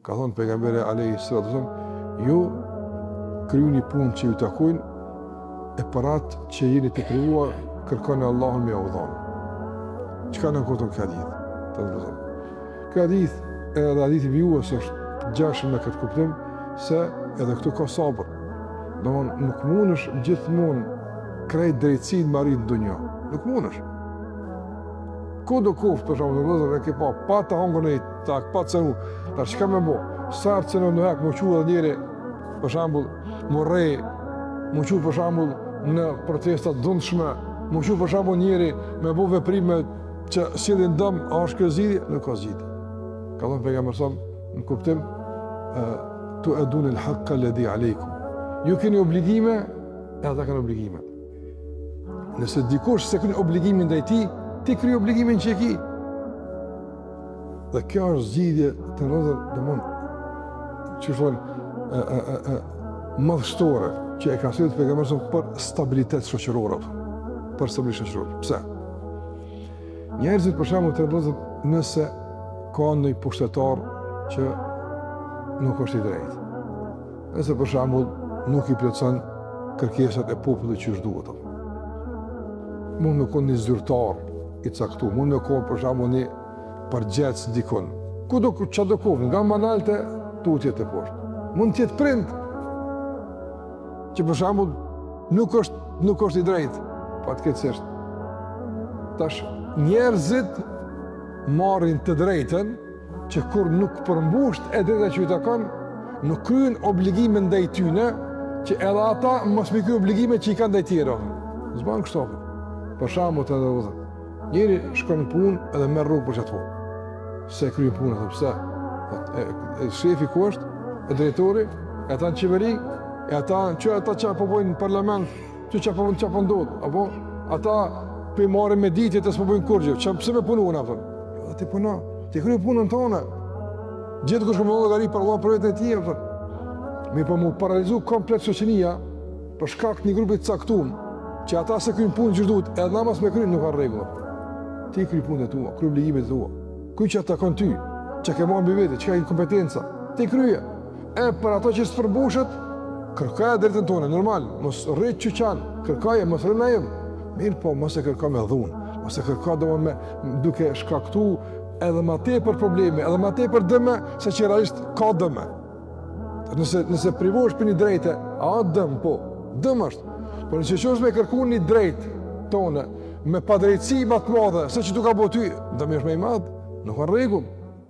Ka thonë pejgamberi alayhi salatu wasallam, ju kryeni punë që ju takojnë e për atë që jeni të krijuar kërkoni Allahun me udhën. Çka në kupton këtë hadith? Të vëzhgojmë. Ky hadith edhe hadithi vjues është gjashëm me këtë kuptim se edhe këtu ka sabër. Domthonë nuk mundesh gjithmonë krejt drejtësinë me arrit në dunjë. Nuk mundesh. Ku do kuft për shkak të vëllezërve që pa të hangur në tak, pa të cenu. Tash çka më bë? Sa të cenu në hak më quhet edhe njëri për shembull morrë, më quhet për shembull në protesta të dhunshme, më quhet për shembull njëri me bë veprime që sillin dëm, a është kjo zgjidhje? Nuk ka zgjidhje. Ka thënë pejgamberi sa në kuptim tu adun al-haqq alladhi alaykum. Ju keni obligime, edhe ata kanë obligime. Nëse dikush se kanë obligimin ndaj tij, ti krij obligimin që e ki. Dhe kjo është zgjidhje të rrëdhën, domthonë, që thonë madhështore, që e ka sjellë pejgamberi për stabilitet shoqërore. Për stabilitet shoqërore. Pse? Njerëzit për shembull të rrëdhën, nëse ka ndonjë pushtetar që nuk është i drejtë. Nëse për shembull nuk i plotson kërkesat e popullit që duhet. Mund me konë një zyrtar i caktuar, mund me konë për shembull një përgjithës dikon. Çdo do kohë, nga manalte tutje të poshtë. Mund të jetë prind që për shembull nuk është i drejtë, fatkeqësisht. Tash njerëzit marrin të drejtën që kur nuk përmbusht e drejta që i takon, nuk kryen obligime ndaj tyne, që edhe ata mos me kryen obligime që i kanë ndaj tjerë. S'ban kështu. Për shembull të edhe njëri shkon në punë edhe merr rrugë për çfarë? Se kryen punën, thotë pse? Shefi ku është? E drejtori, e ata në qeveri, e ata që po bojnë në parlament, që po ndodh, apo ata për marrin me ditje të s'po bojnë kurrë. Pse me punon apo? Ti puno, ti krye punën tonë. Gjithë kush më llogari për Allah për vetën e tij, apo? Mi po mu paralizu komplet shoqëria për shkak të një grupi të caktuar, që ata se kryejnë punën që duhet, edhe namaz me kryen nuk ka rregull. Ti krij punën tua, kryej obligimet tua. Kuj që takon ty, që ke marrë mbi vete, që ka një kompetenca, ti kryje. E për ato që s'përbushet, kërkaja drejtën tonë, normal, mos rrit çuçan, kërkaja mos rënajm. Mirë po, mos e kërka me dhunë, mos e kërka me duke shkaktu edhe më tepër probleme, edhe më tepër dëme, se që realisht ka dëme. Nëse privosh për një drejte, a dëm, po, dëm është. Por nëse qos me kërku një drejtë tonë, me padrejtësi më të madhe, se që tu ka bo ty, dëmi është me i madhë, nuk ka rregull.